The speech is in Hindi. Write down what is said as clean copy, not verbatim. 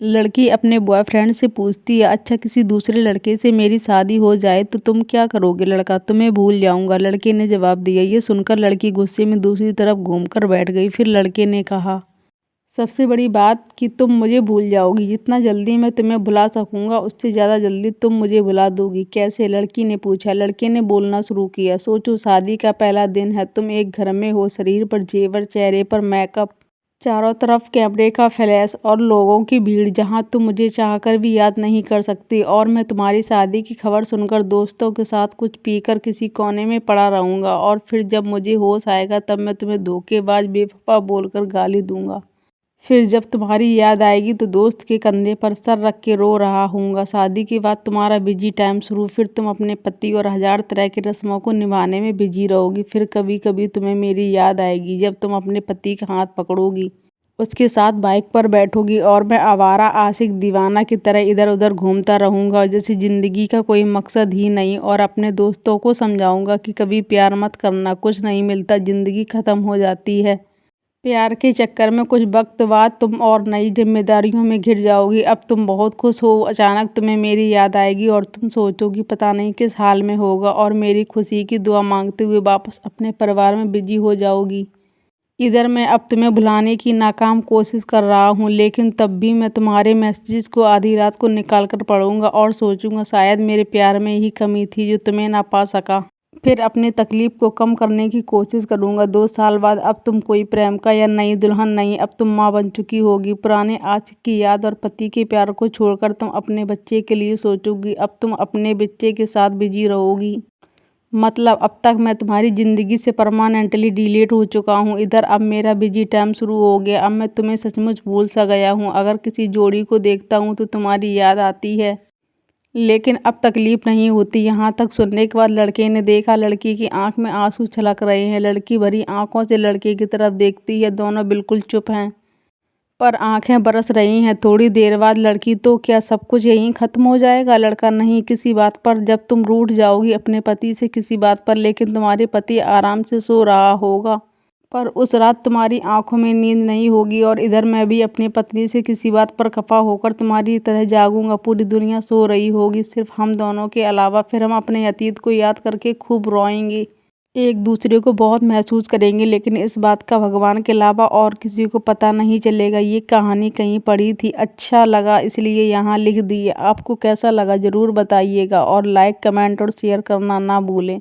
लड़की अपने बॉयफ्रेंड से पूछती है, अच्छा किसी दूसरे लड़के से मेरी शादी हो जाए तो तुम क्या करोगे? लड़का, तुम्हें भूल जाऊंगा। लड़के ने जवाब दिया। ये सुनकर लड़की गुस्से में दूसरी तरफ घूमकर बैठ गई। फिर लड़के ने कहा, सबसे बड़ी बात कि तुम मुझे भूल जाओगी। जितना जल्दी मैं तुम्हें भुला सकूंगा उससे ज़्यादा जल्दी तुम मुझे भुला दोगी। कैसे? लड़की ने पूछा। लड़के ने बोलना शुरू किया, सोचो शादी का पहला दिन है, तुम एक घर में हो, शरीर पर जेवर, चेहरे पर मेकअप, चारों तरफ कैमरे का फ्लैश और लोगों की भीड़, जहां तुम मुझे चाहकर भी याद नहीं कर सकती। और मैं तुम्हारी शादी की खबर सुनकर दोस्तों के साथ कुछ पीकर किसी कोने में पड़ा रहूंगा, और फिर जब मुझे होश आएगा तब मैं तुम्हें धोखेबाज, बेवफा बोलकर गाली दूंगा। फिर जब तुम्हारी याद आएगी तो दोस्त के कंधे पर सर रख के रो रहा हूँगा। शादी के बाद तुम्हारा बिजी टाइम शुरू। फिर तुम अपने पति और हजार तरह की रस्मों को निभाने में बिजी रहोगी। फिर कभी कभी तुम्हें मेरी याद आएगी जब तुम अपने पति का हाथ पकड़ोगी, उसके साथ बाइक पर बैठोगी, और मैं आवारा आशिक दीवाना की तरह इधर उधर घूमता रहूँगा जैसे ज़िंदगी का कोई मकसद ही नहीं। और अपने दोस्तों को समझाऊँगा कि कभी प्यार मत करना, कुछ नहीं मिलता, ज़िंदगी ख़त्म हो जाती है। प्यार के चक्कर में कुछ वक्त बाद तुम और नई जिम्मेदारियों में घिर जाओगी। अब तुम बहुत खुश हो, अचानक तुम्हें मेरी याद आएगी और तुम सोचोगी पता नहीं किस हाल में होगा, और मेरी खुशी की दुआ मांगते हुए वापस अपने परिवार में बिजी हो जाओगी। इधर मैं अब तुम्हें भुलाने की नाकाम कोशिश कर रहा हूँ, लेकिन तब भी मैं तुम्हारे मैसेजेस को आधी रात को निकाल कर पढ़ूंगा और सोचूंगा शायद मेरे प्यार में ही कमी थी जो तुम्हें ना पा सका। फिर अपनी तकलीफ को कम करने की कोशिश करूंगा। 2 साल बाद अब तुम कोई प्रेम का या नई दुल्हन नहीं, अब तुम माँ बन चुकी होगी। पुराने आशिक की याद और पति के प्यार को छोड़कर तुम अपने बच्चे के लिए सोचोगी। अब तुम अपने बच्चे के साथ बिजी रहोगी। मतलब अब तक मैं तुम्हारी ज़िंदगी से परमानेंटली डिलीट हो चुका हूँ। इधर अब मेरा बिजी टाइम शुरू हो गया। अब मैं तुम्हें सचमुच भूल सा गया हूँ। अगर किसी जोड़ी को देखता हूँ तो तुम्हारी याद आती है, लेकिन अब तकलीफ नहीं होती। यहाँ तक सुनने के बाद लड़के ने देखा लड़की की आंख में आंसू छलक रहे हैं। लड़की भरी आंखों से लड़के की तरफ देखती है। दोनों बिल्कुल चुप हैं, पर आंखें बरस रही हैं। थोड़ी देर बाद लड़की, तो क्या सब कुछ यहीं खत्म हो जाएगा? लड़का, नहीं, किसी बात पर। जब तुम रूठ जाओगी अपने पति से किसी बात पर, लेकिन तुम्हारे पति आराम से सो रहा होगा, पर उस रात तुम्हारी आंखों में नींद नहीं होगी। और इधर मैं भी अपनी पत्नी से किसी बात पर खफा होकर तुम्हारी तरह जागूंगा। पूरी दुनिया सो रही होगी, सिर्फ हम दोनों के अलावा। फिर हम अपने अतीत को याद करके खूब रोएंगे, एक दूसरे को बहुत महसूस करेंगे, लेकिन इस बात का भगवान के अलावा और किसी को पता नहीं चलेगा। ये कहानी कहीं पढ़ी थी, अच्छा लगा इसलिए यहाँ लिख दी है। आपको कैसा लगा ज़रूर बताइएगा, और लाइक, कमेंट और शेयर करना ना भूलें।